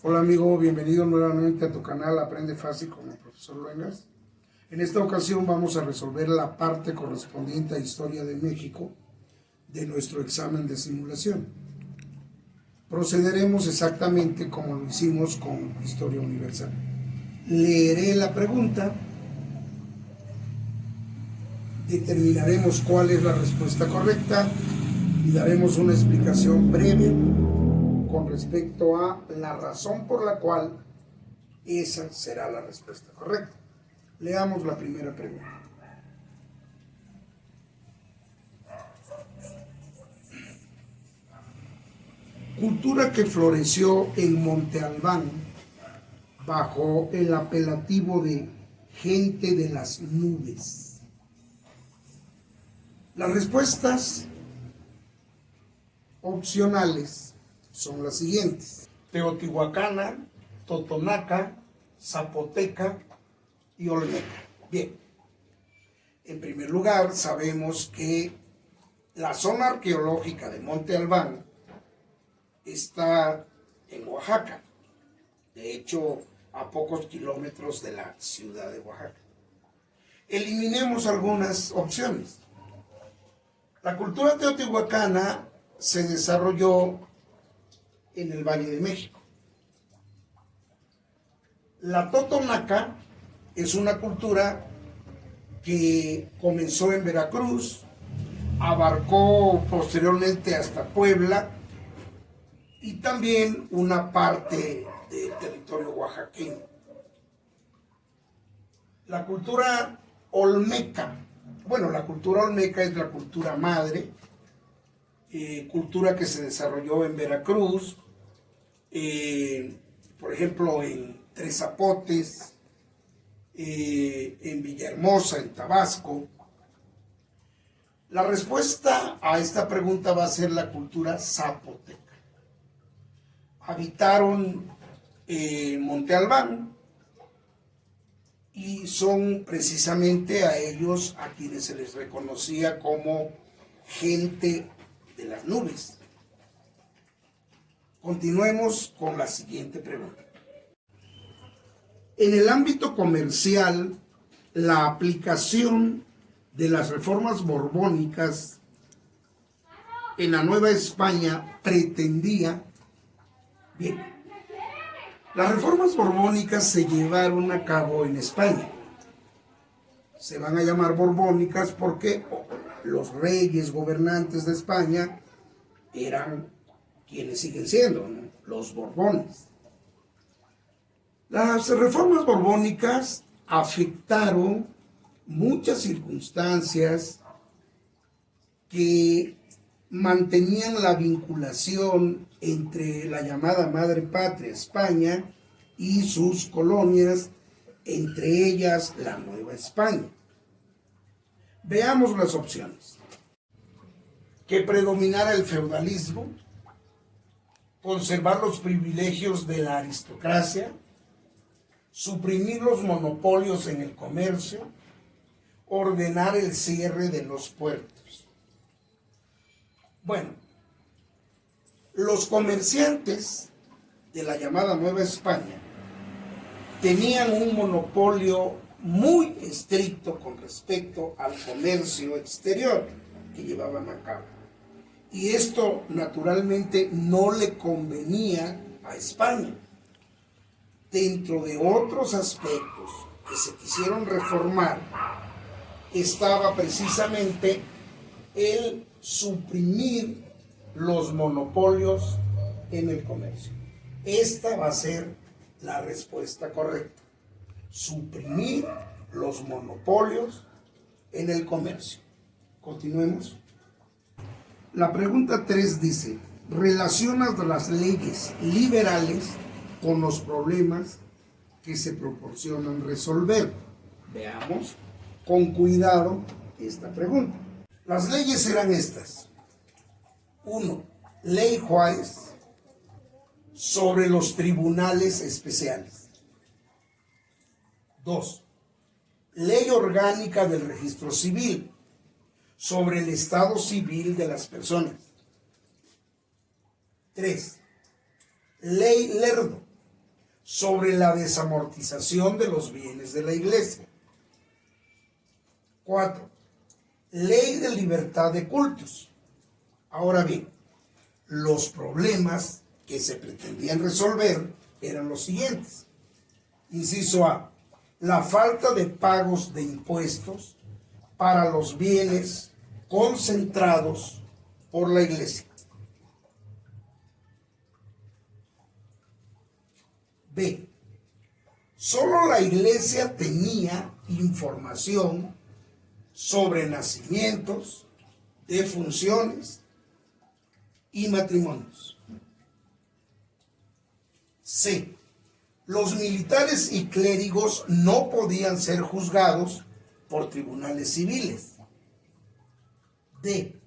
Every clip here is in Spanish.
Hola amigo, bienvenido nuevamente a tu canal Aprende Fácil con el profesor Luengas. En esta ocasión vamos a resolver la parte correspondiente a Historia de México de nuestro examen de simulación. Procederemos exactamente como lo hicimos con Historia Universal. Leeré la pregunta, determinaremos cuál es la respuesta correcta y daremos una explicación breve con respecto a la razón por la cual esa será la respuesta correcta. Leamos la primera pregunta. Cultura que floreció en Monte Albán bajo el apelativo de gente de las nubes. Las respuestas opcionales son las siguientes: Teotihuacana, Totonaca, Zapoteca y Olmeca. Bien, en primer lugar sabemos que la zona arqueológica de Monte Albán está en Oaxaca, de hecho a pocos kilómetros de la ciudad de Oaxaca. Eliminemos algunas opciones. La cultura teotihuacana se desarrolló en el Valle de México. La totonaca es una cultura que comenzó en Veracruz, abarcó posteriormente hasta Puebla y también una parte del territorio oaxaqueño. La cultura olmeca, la cultura olmeca es la cultura madre, cultura que se desarrolló en Veracruz, por ejemplo en Tres Zapotes, en Villahermosa, en Tabasco. La respuesta a esta pregunta va a ser la cultura zapoteca. Habitaron Monte Albán y son precisamente a ellos a quienes se les reconocía como gente de las nubes. Continuemos con la siguiente pregunta. En el ámbito comercial, la aplicación de las reformas borbónicas en la Nueva España pretendía... Bien, las reformas borbónicas se llevaron a cabo en España. Se van a llamar borbónicas porque los reyes gobernantes de España eran quienes siguen siendo, ¿no? Los Borbones. Las reformas borbónicas afectaron muchas circunstancias que mantenían la vinculación entre la llamada madre patria España y sus colonias, entre ellas la Nueva España. Veamos las opciones. Que predominara el feudalismo, conservar los privilegios de la aristocracia, suprimir los monopolios en el comercio, ordenar el cierre de los puertos. Bueno, los comerciantes de la llamada Nueva España tenían un monopolio muy estricto con respecto al comercio exterior que llevaban a cabo. Y esto naturalmente no le convenía a España. Dentro de otros aspectos que se quisieron reformar, estaba precisamente el suprimir los monopolios en el comercio. Esta va a ser la respuesta correcta. Suprimir los monopolios en el comercio. Continuemos. La pregunta 3 dice: relaciona las leyes liberales con los problemas que se proporcionan resolver. Veamos con cuidado esta pregunta. Las leyes eran estas. 1. Ley Juárez sobre los tribunales especiales. 2. Ley orgánica del registro civil sobre el estado civil de las personas. 3. Ley Lerdo sobre la desamortización de los bienes de la iglesia. 4. Ley de libertad de cultos. Ahora bien, los problemas que se pretendían resolver eran los siguientes. Inciso A, la falta de pagos de impuestos para los bienes concentrados por la iglesia. B, solo la iglesia tenía información sobre nacimientos, defunciones y matrimonios. C, los militares y clérigos no podían ser juzgados por tribunales civiles. D,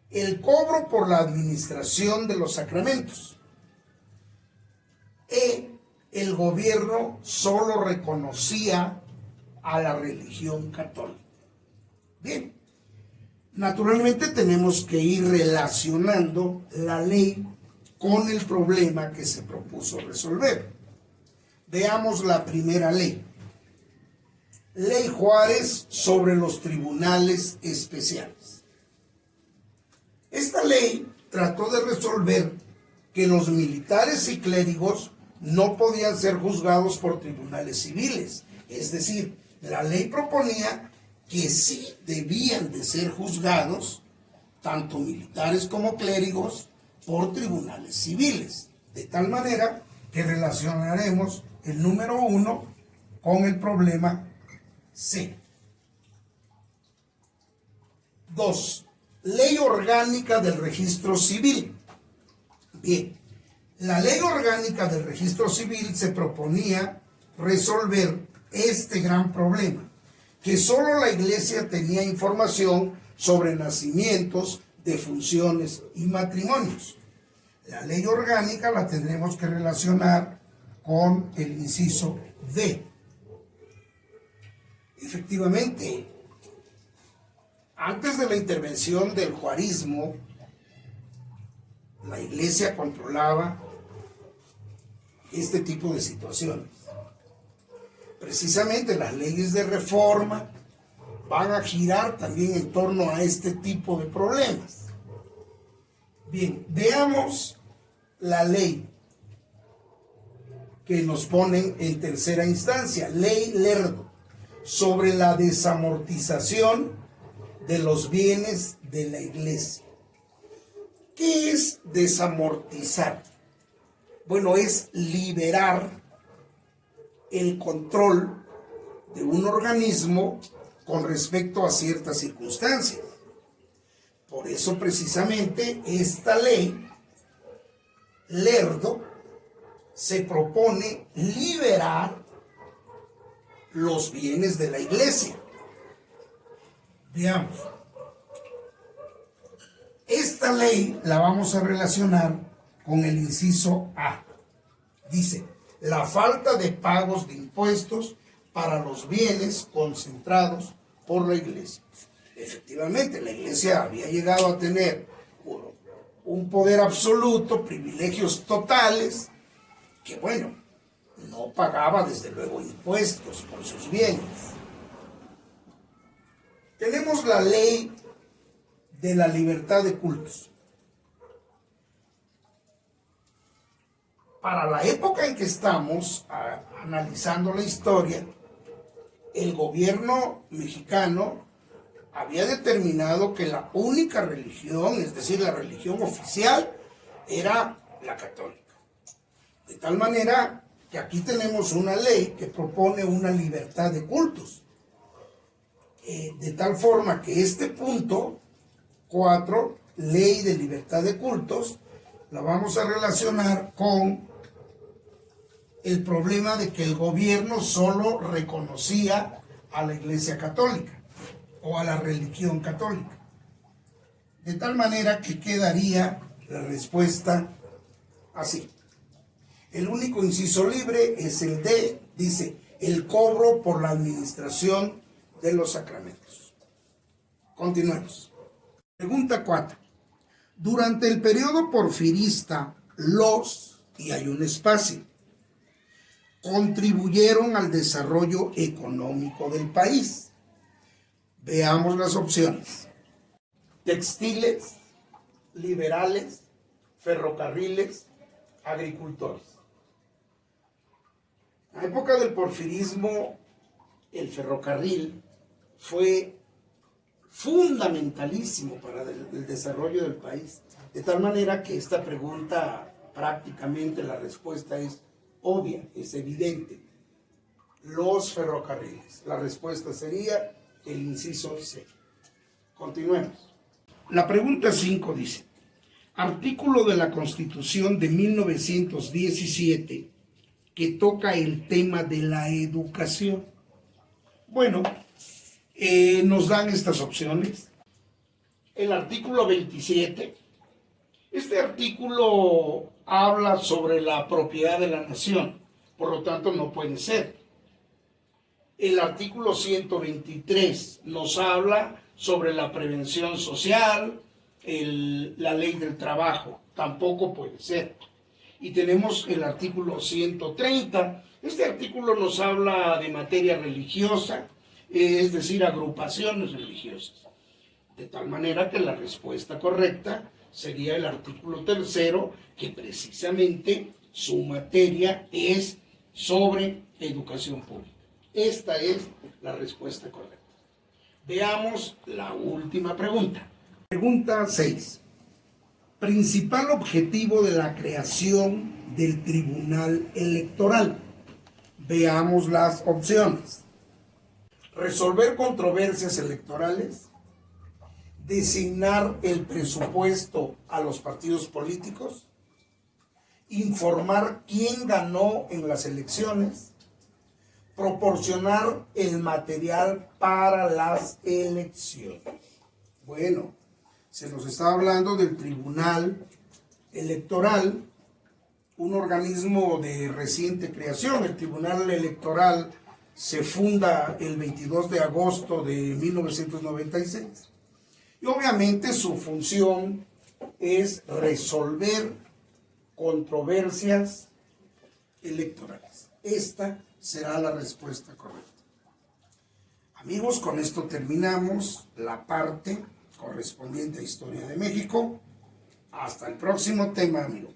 el cobro por la administración de los sacramentos. E, el gobierno solo reconocía a la religión católica. Bien, naturalmente tenemos que ir relacionando la ley con el problema que se propuso resolver. Veamos la primera ley. Ley Juárez sobre los tribunales especiales. Esta ley trató de resolver que los militares y clérigos no podían ser juzgados por tribunales civiles. Es decir, la ley proponía que sí debían de ser juzgados, tanto militares como clérigos, por tribunales civiles. De tal manera que relacionaremos el número 1 con el problema C. 2. Ley orgánica del registro civil. Bien, la ley orgánica del registro civil se proponía resolver este gran problema, que solo la iglesia tenía información sobre nacimientos, defunciones y matrimonios. La ley orgánica la tendremos que relacionar con el inciso D. Efectivamente, antes de la intervención del juarismo, la iglesia controlaba este tipo de situaciones. Precisamente las leyes de reforma van a girar también en torno a este tipo de problemas. Bien, veamos la ley que nos ponen en tercera instancia, Ley Lerdo, sobre la desamortización de los bienes de la iglesia. ¿Qué es desamortizar? Bueno, es liberar el control de un organismo con respecto a ciertas circunstancias. Por eso precisamente esta ley, Lerdo, se propone liberar los bienes de la iglesia. Veamos. Esta ley la vamos a relacionar con el inciso A. Dice, la falta de pagos de impuestos para los bienes concentrados por la iglesia. Efectivamente, la iglesia había llegado a tener un poder absoluto, privilegios totales, que bueno, no pagaba desde luego impuestos por sus bienes. Tenemos la ley de la libertad de cultos. Para la época en que estamos analizando la historia, el gobierno mexicano había determinado que la única religión, es decir, la religión oficial, era la católica. De tal manera que aquí tenemos una ley que propone una libertad de cultos. De tal forma que este punto 4, ley de libertad de cultos, la vamos a relacionar con el problema de que el gobierno solo reconocía a la Iglesia Católica o a la religión católica. De tal manera que quedaría la respuesta así. El único inciso libre es el D, dice, el cobro por la administración de los sacramentos. Continuemos. Pregunta 4. Durante el periodo porfirista, y hay un espacio, contribuyeron al desarrollo económico del país? Veamos las opciones. Textiles, liberales, ferrocarriles, agricultores. En la época del porfirismo, el ferrocarril fue fundamentalísimo para el desarrollo del país, de tal manera que esta pregunta prácticamente la respuesta es obvia, es evidente. Los ferrocarriles. La respuesta sería el inciso C. Continuemos. La pregunta 5 dice: artículo de la Constitución de 1917 que toca el tema de la educación. Bueno, nos dan estas opciones. El artículo 27. Este artículo habla sobre la propiedad de la nación, por lo tanto no puede ser. El artículo 123 nos habla sobre la prevención social, la ley del trabajo, tampoco puede ser. Y tenemos el artículo 130. Este artículo nos habla de materia religiosa, es decir, agrupaciones religiosas. De tal manera que la respuesta correcta sería el artículo 3, que precisamente su materia es sobre educación pública. Esta es la respuesta correcta. Veamos la última pregunta. Pregunta 6. Principal objetivo de la creación del Tribunal Electoral. Veamos las opciones. Resolver controversias electorales, designar el presupuesto a los partidos políticos, informar quién ganó en las elecciones, proporcionar el material para las elecciones. Bueno, se nos está hablando del Tribunal Electoral, un organismo de reciente creación. El Tribunal Electoral se funda el 22 de agosto de 1996. Y obviamente su función es resolver controversias electorales. Esta será la respuesta correcta. Amigos, con esto terminamos la parte correspondiente a Historia de México. Hasta el próximo tema, amigo.